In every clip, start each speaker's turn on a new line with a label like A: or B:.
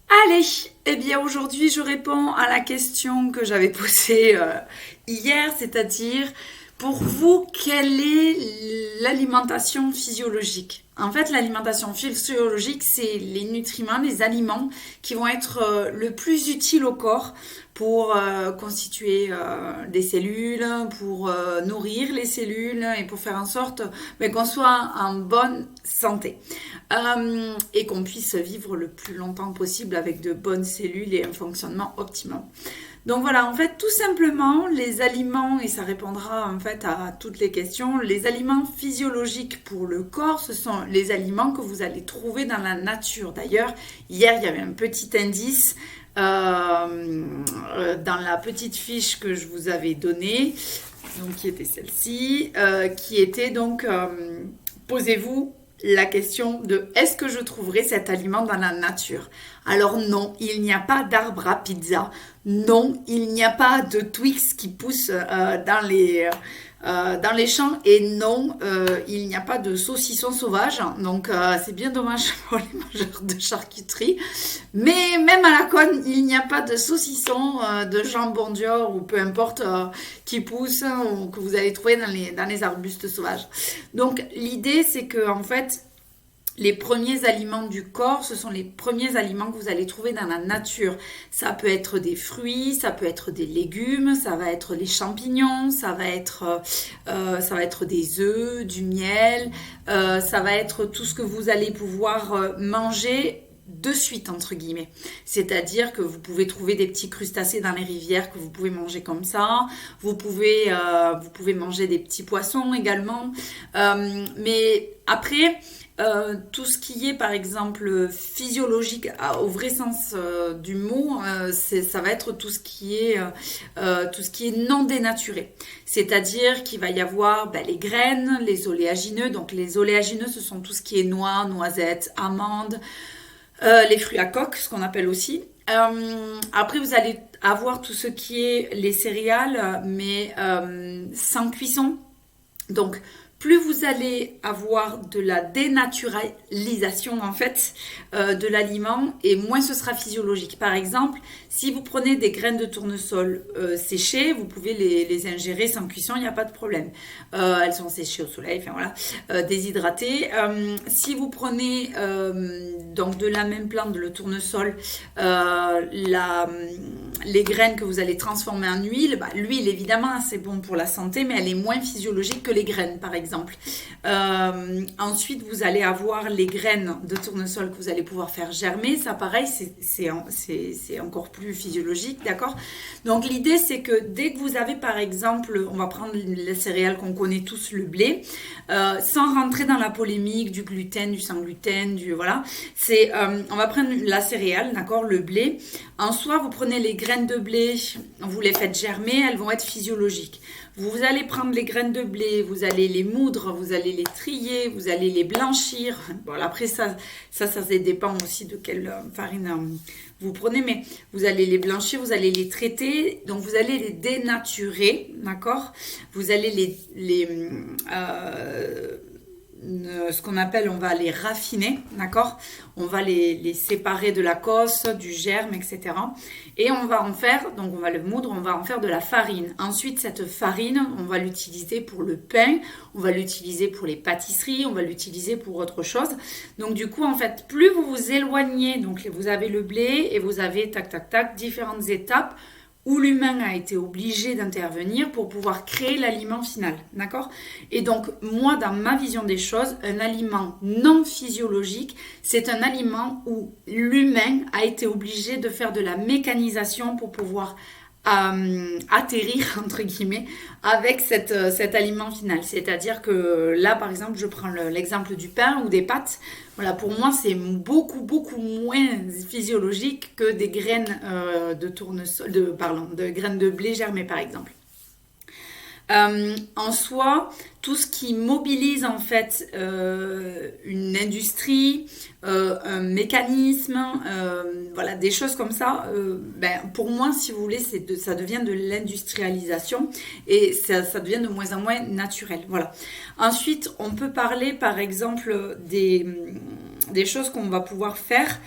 A: Allez, eh bien aujourd'hui je réponds à la question que j'avais posée hier, c'est-à-dire pour vous, quelle est l'alimentation physiologique? En fait, l'alimentation physiologique, c'est les nutriments, les aliments qui vont être le plus utiles au corps pour constituer des cellules, pour nourrir les cellules et pour faire en sorte qu'on soit en bonne santé. Et qu'on puisse vivre le plus longtemps possible avec de bonnes cellules et un fonctionnement optimum. Donc voilà, en fait, tout simplement, les aliments, et ça répondra en fait à toutes les questions, les aliments physiologiques pour le corps, ce sont les aliments que vous allez trouver dans la nature. D'ailleurs, hier, il y avait un petit indice dans la petite fiche que je vous avais donnée, donc qui était celle-ci, qui était donc, posez-vous la question de est-ce que je trouverai cet aliment dans la nature? Alors non, il n'y a pas d'arbre à pizza. Non, il n'y a pas de Twix qui pousse dans les champs. Et non, il n'y a pas de saucisson sauvage. Donc c'est bien dommage pour les mangeurs de charcuterie. Mais même à la conne, il n'y a pas de saucisson, de jambon dior ou peu importe qui pousse ou que vous allez trouver dans les arbustes sauvages. Donc l'idée c'est que en fait les premiers aliments du corps, ce sont les premiers aliments que vous allez trouver dans la nature. Ça peut être des fruits, ça peut être des légumes, ça va être les champignons, ça va être des œufs, du miel, ça va être tout ce que vous allez pouvoir manger de suite entre guillemets. C'est-à-dire que vous pouvez trouver des petits crustacés dans les rivières que vous pouvez manger comme ça. Vous pouvez manger des petits poissons également. Mais après, tout ce qui est par exemple physiologique au vrai sens du mot, ça va être tout ce qui est non dénaturé. C'est-à-dire qu'il va y avoir les graines, les oléagineux. Donc les oléagineux, ce sont tout ce qui est noix, noisettes, amandes, les fruits à coque, ce qu'on appelle aussi. Après, vous allez avoir tout ce qui est les céréales, mais sans cuisson. Donc, plus vous allez avoir de la dénaturalisation en fait de l'aliment et moins ce sera physiologique. Par exemple, si vous prenez des graines de tournesol séchées, vous pouvez les ingérer sans cuisson, il n'y a pas de problème. Elles sont séchées au soleil, enfin voilà, déshydratées. Si vous prenez donc de la même plante, le tournesol, les graines que vous allez transformer en huile, l'huile évidemment c'est bon pour la santé, mais elle est moins physiologique que les graines par exemple. Ensuite, vous allez avoir les graines de tournesol que vous allez pouvoir faire germer. Ça, pareil, c'est encore plus physiologique, d'accord? Donc, l'idée, c'est que dès que vous avez, par exemple, on va prendre les céréales qu'on connaît tous, le blé, sans rentrer dans la polémique du gluten, du sans gluten, voilà. On va prendre la céréale, d'accord, le blé. En soi, vous prenez les graines de blé, vous les faites germer, elles vont être physiologiques. Vous allez prendre les graines de blé, vous allez les moudre, vous allez les trier, vous allez les blanchir. Bon, après ça dépend aussi de quelle farine vous prenez, mais vous allez les blanchir, vous allez les traiter, donc vous allez les dénaturer, d'accord? Vous allez ce qu'on appelle, on va les raffiner, d'accord? On va les séparer de la cosse, du germe, etc. Et on va en faire, donc on va le moudre, on va en faire de la farine. Ensuite, cette farine, on va l'utiliser pour le pain, on va l'utiliser pour les pâtisseries, on va l'utiliser pour autre chose. Donc du coup, en fait, plus vous vous éloignez, donc vous avez le blé et vous avez, tac, tac, tac, différentes étapes où l'humain a été obligé d'intervenir pour pouvoir créer l'aliment final, d'accord? Et donc, moi, dans ma vision des choses, un aliment non physiologique, c'est un aliment où l'humain a été obligé de faire de la mécanisation pour pouvoir atterrir, entre guillemets, avec cet aliment final. C'est-à-dire que là, par exemple, je prends l'exemple du pain ou des pâtes. Voilà, pour moi, c'est beaucoup, beaucoup moins physiologique que des graines de tournesol, de graines de blé germées, par exemple. En soi, tout ce qui mobilise en fait une industrie, un mécanisme, voilà, des choses comme ça, pour moi, si vous voulez, ça devient de l'industrialisation et ça devient de moins en moins naturel. Voilà. Ensuite, on peut parler par exemple des choses qu'on va pouvoir faire.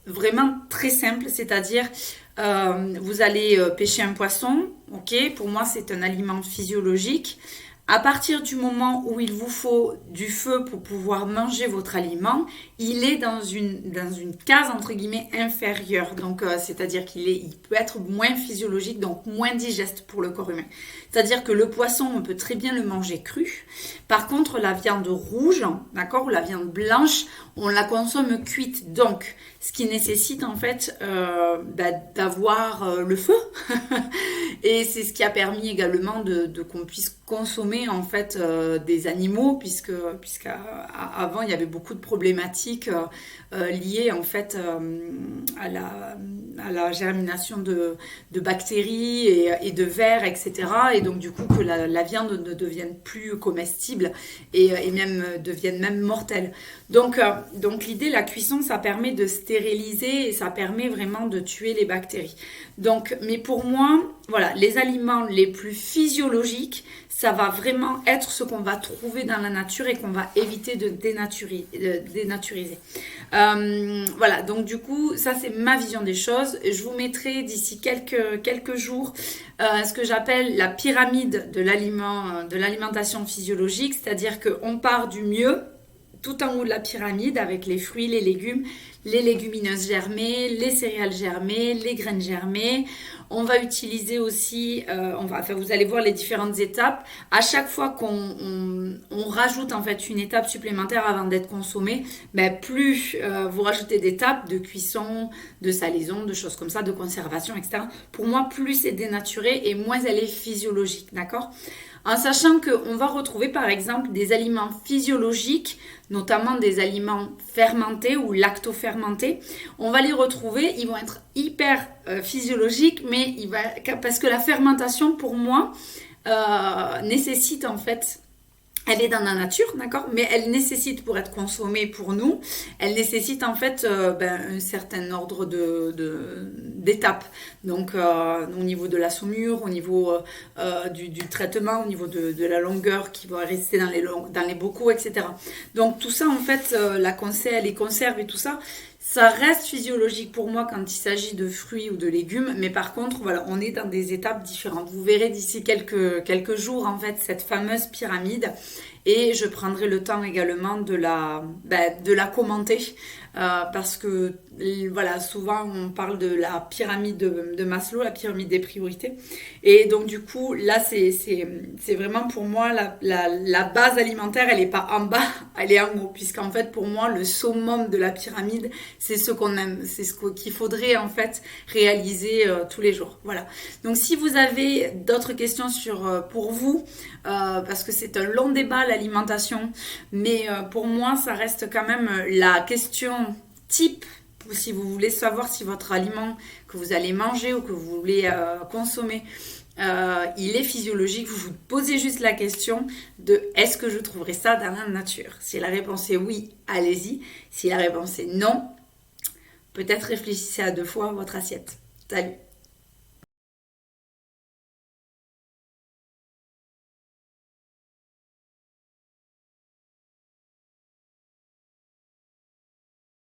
A: vraiment très simple, c'est-à-dire vous allez pêcher un poisson, ok, pour moi c'est un aliment physiologique. À partir du moment où il vous faut du feu pour pouvoir manger votre aliment, il est dans une case entre guillemets inférieure. Donc, c'est-à-dire il peut être moins physiologique, donc moins digeste pour le corps humain. C'est-à-dire que le poisson, on peut très bien le manger cru. Par contre, la viande rouge, d'accord, ou la viande blanche, on la consomme cuite. Donc, ce qui nécessite en fait d'avoir le feu. Et c'est ce qui a permis également de qu'on puisse consommer en fait des animaux, puisqu'avant il y avait beaucoup de problématiques liées en fait à la germination de bactéries et de vers, etc. Et donc du coup que la viande ne devienne plus comestible et même devienne même mortelle. Donc l'idée, la cuisson, ça permet de stériliser et ça permet vraiment de tuer les bactéries. Donc, mais pour moi, voilà, les aliments les plus physiologiques, ça va vraiment être ce qu'on va trouver dans la nature et qu'on va éviter de dénaturiser. Voilà, donc du coup, ça c'est ma vision des choses. Je vous mettrai d'ici quelques jours ce que j'appelle la pyramide de l'alimentation physiologique, c'est-à-dire qu'on part du mieux tout en haut de la pyramide avec les fruits, les légumes, les légumineuses germées, les céréales germées, les graines germées. On va utiliser aussi, vous allez voir les différentes étapes. À chaque fois qu'on rajoute en fait une étape supplémentaire avant d'être consommé, plus vous rajoutez d'étapes de cuisson, de salaison, de choses comme ça, de conservation, etc. Pour moi, plus c'est dénaturé et moins elle est physiologique, d'accord ? En sachant qu'on va retrouver par exemple des aliments physiologiques, notamment des aliments fermentés ou lactofermentés. On va les retrouver, ils vont être hyper physiologiques, mais parce que la fermentation pour moi nécessite en fait, elle est dans la nature, d'accord, mais elle nécessite pour être consommée pour nous, elle nécessite en fait un certain ordre d'étapes. Donc au niveau de la saumure, au niveau du traitement, au niveau de la longueur qui va rester dans les bocaux, etc. Donc tout ça en fait, les conserves et tout ça, ça reste physiologique pour moi quand il s'agit de fruits ou de légumes, mais par contre, voilà, on est dans des étapes différentes. Vous verrez d'ici quelques jours, en fait, cette fameuse pyramide, et je prendrai le temps également de la commenter, parce que, voilà, souvent on parle de la pyramide de Maslow, la pyramide des priorités, et donc du coup, là, c'est vraiment pour moi, la base alimentaire, elle n'est pas en bas, elle est en haut, puisqu'en fait, pour moi, le summum de la pyramide, c'est ce qu'on aime, c'est qu'il faudrait en fait réaliser tous les jours. Voilà. Donc si vous avez d'autres questions pour vous, parce que c'est un long débat l'alimentation, mais pour moi ça reste quand même la question type. Si vous voulez savoir si votre aliment que vous allez manger ou que vous voulez consommer, il est physiologique, vous vous posez juste la question de est-ce que je trouverai ça dans la nature? Si la réponse est oui, allez-y. Si la réponse est non, peut-être réfléchissez à 2 fois votre assiette. Salut!